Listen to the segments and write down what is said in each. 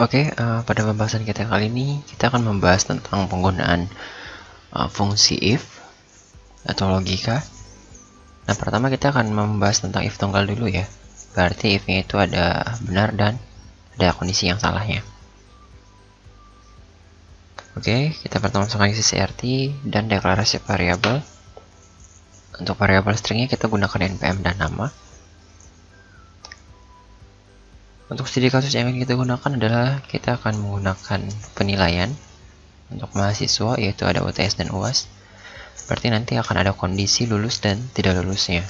Oke, pada pembahasan kita kali ini kita akan membahas tentang penggunaan fungsi if atau logika. Nah, pertama kita akan membahas tentang if tunggal dulu ya. Berarti if-nya itu ada benar dan ada kondisi yang salahnya. Oke, kita pertama masukkan isi CRT dan deklarasi variabel. Untuk variabel stringnya kita gunakan npm dan nama. Untuk studi kasus yang ingin kita gunakan adalah kita akan menggunakan penilaian untuk mahasiswa, yaitu ada UTS dan UAS. Berarti nanti akan ada kondisi lulus dan tidak lulusnya.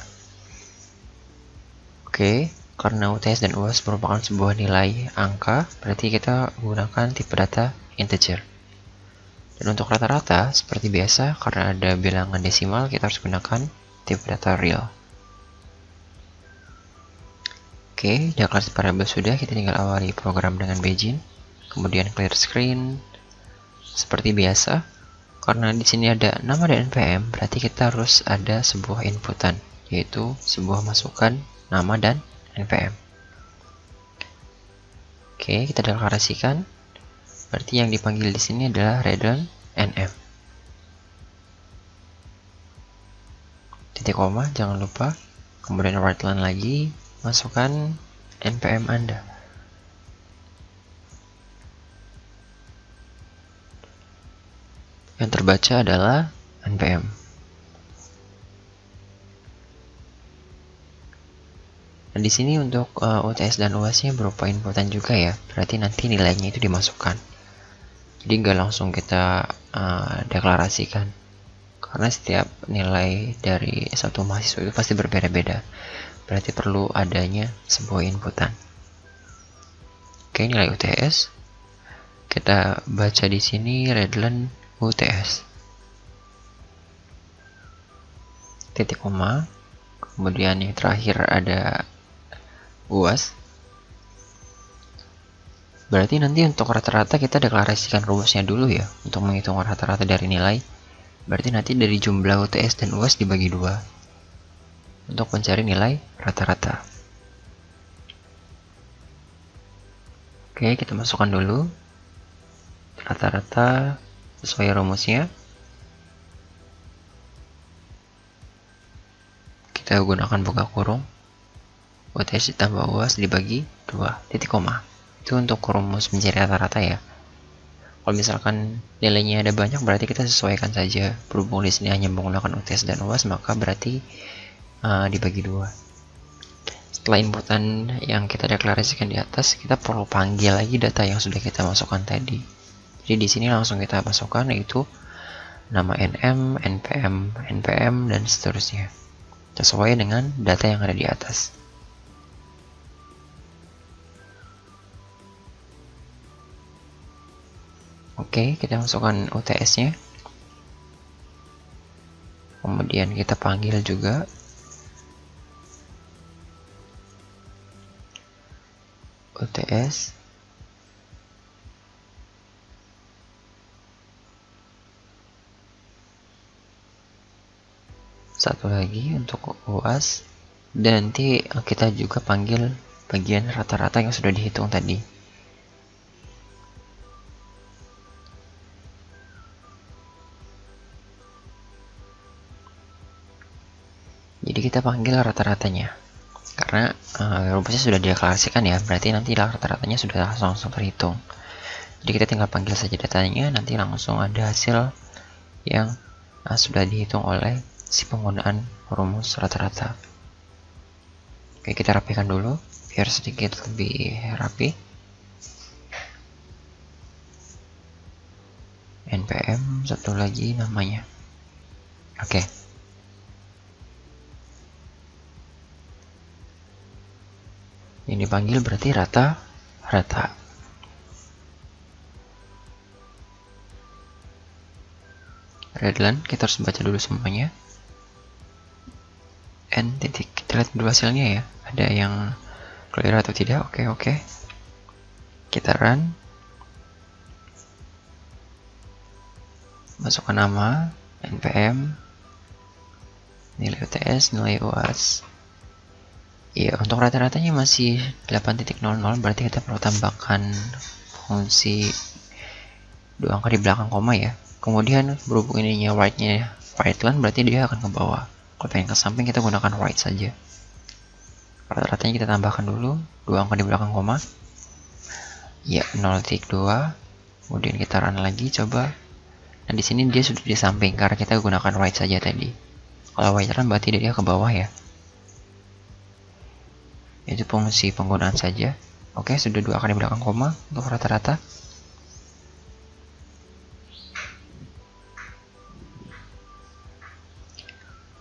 Oke, karena UTS dan UAS merupakan sebuah nilai angka, berarti kita gunakan tipe data integer. Dan untuk rata-rata, seperti biasa, karena ada bilangan desimal, kita harus gunakan tipe data real. Oke, deklarasi variabel sudah, kita tinggal awali program dengan begin, kemudian clear screen. Seperti biasa, karena di sini ada nama dan npm, berarti kita harus ada sebuah inputan, yaitu sebuah masukan nama dan npm. Oke, kita deklarasikan. Berarti yang dipanggil di sini adalah return nm. Titik koma, jangan lupa. Kemudian write line lagi, masukkan npm Anda. Yang terbaca adalah npm. Nah, di sini untuk UTS dan UAS-nya berupa inputan juga ya. Berarti nanti nilainya itu dimasukkan. Jadi nggak langsung kita deklarasikan. Karena setiap nilai dari satu mahasiswa itu pasti berbeda-beda. Berarti perlu adanya sebuah inputan. Oke, nilai UTS. Kita baca di sini readline UTS. Titik koma. Kemudian yang terakhir ada UAS. Berarti nanti untuk rata-rata kita deklarasikan rumusnya dulu ya, untuk menghitung rata-rata dari nilai. Berarti nanti dari jumlah UTS dan UAS dibagi 2 untuk mencari nilai rata-rata. Oke, kita masukkan dulu rata-rata sesuai rumusnya. Kita gunakan buka kurung, UTS ditambah UAS dibagi 2, titik koma. Itu untuk rumus mencari rata-rata ya. Kalau misalkan nilainya ada banyak, berarti kita sesuaikan saja. Berhubung di sini hanya menggunakan UTS dan UAS, maka berarti dibagi 2. Setelah inputan yang kita deklarasikan di atas, kita perlu panggil lagi data yang sudah kita masukkan tadi. Jadi di sini langsung kita masukkan, yaitu nama nm, npm, dan seterusnya, sesuai dengan data yang ada di atas. Oke, kita masukkan UTS-nya. Kemudian kita panggil juga UTS. Satu lagi untuk UAS. Dan nanti kita juga panggil bagian rata-rata yang sudah dihitung tadi. Jadi kita panggil rata-ratanya. Karena rumusnya sudah dideklarasikan ya, berarti nanti rata-ratanya sudah langsung terhitung. Jadi kita tinggal panggil saja datanya, nanti langsung ada hasil yang sudah dihitung oleh si penggunaan rumus rata-rata. Oke, kita rapikan dulu biar sedikit lebih rapi. npm, satu lagi namanya. Oke. Yang dipanggil berarti rata-rata. Readline, kita harus baca dulu semuanya. N titik, kita lihat dulu hasilnya ya, ada yang clear atau tidak. Oke. Kita run, masukkan nama, npm, nilai UTS, nilai UAS. Ya, untuk rata-ratanya masih 8.00, berarti kita perlu tambahkan fungsi dua angka di belakang koma ya. Kemudian berhubung ininya right-nya right line, berarti dia akan ke bawah. Kalau pengen ke samping kita gunakan right saja. Rata-ratanya kita tambahkan dulu dua angka di belakang koma. Ya, 0,2. Kemudian kita run lagi coba. Nah, di sini dia sudah di samping karena kita gunakan right saja tadi. Kalau right run berarti dia ke bawah ya. Itu fungsi penggunaan saja. Oke, sudah dua angka di belakang koma untuk rata-rata.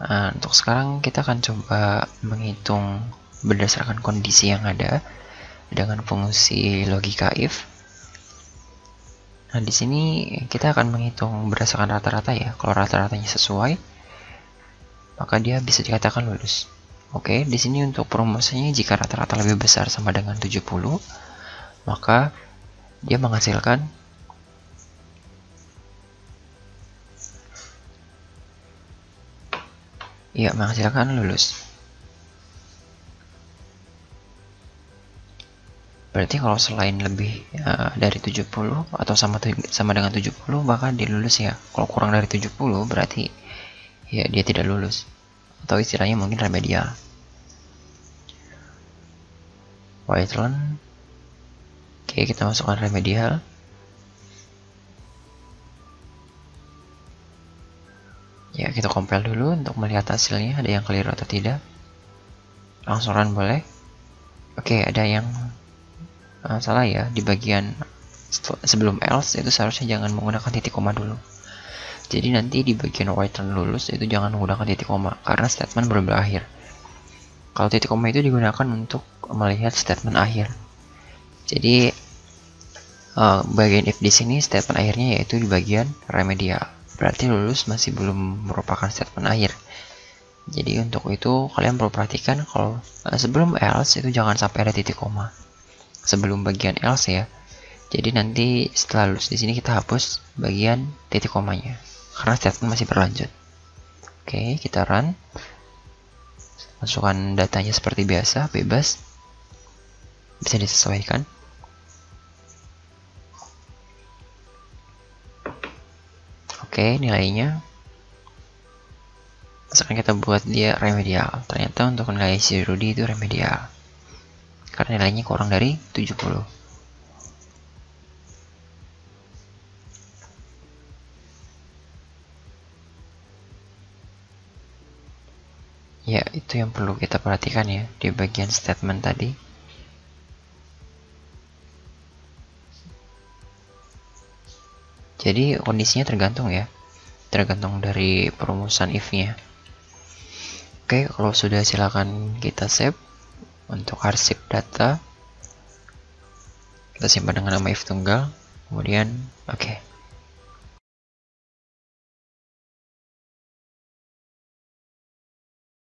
Nah, untuk sekarang kita akan coba menghitung berdasarkan kondisi yang ada dengan fungsi logika if. Nah, di sini kita akan menghitung berdasarkan rata-rata ya. Kalau rata-ratanya sesuai, maka dia bisa dikatakan lulus. Oke, di sini untuk perumusannya jika rata-rata lebih besar sama dengan 70, maka dia menghasilkan lulus. Berarti kalau selain lebih dari 70 atau sama dengan 70, maka dia lulus ya. Kalau kurang dari 70 berarti ya dia tidak lulus. Atau istilahnya mungkin remedial. White run. Oke, kita masukkan remedial. Ya, kita compile dulu untuk melihat hasilnya ada yang keliru atau tidak. Langsung run boleh. Oke, ada yang salah ya di bagian sebelum else itu seharusnya jangan menggunakan titik koma dulu. Jadi nanti di bagian white run lulus itu jangan menggunakan titik koma karena statement belum berakhir. Kalau titik koma itu digunakan untuk melihat statement akhir. Jadi bagian if di sini statement akhirnya yaitu di bagian remedial. Berarti lulus masih belum merupakan statement akhir. Jadi untuk itu kalian perlu perhatikan kalau sebelum else itu jangan sampai ada titik koma. Sebelum bagian else ya. Jadi nanti setelah lulus di sini kita hapus bagian titik komanya karena statement masih berlanjut. Oke, kita run. Masukkan datanya seperti biasa, bebas. Bisa disesuaikan. Oke, nilainya sekarang kita buat dia remedial. Ternyata untuk nilai si Rudy itu remedial karena nilainya kurang dari 70. Ya, itu yang perlu kita perhatikan ya di bagian statement tadi. Jadi kondisinya tergantung ya, tergantung dari perumusan if-nya. Oke, kalau sudah silakan kita save untuk arsip data. Kita simpan dengan nama if tunggal. Kemudian oke.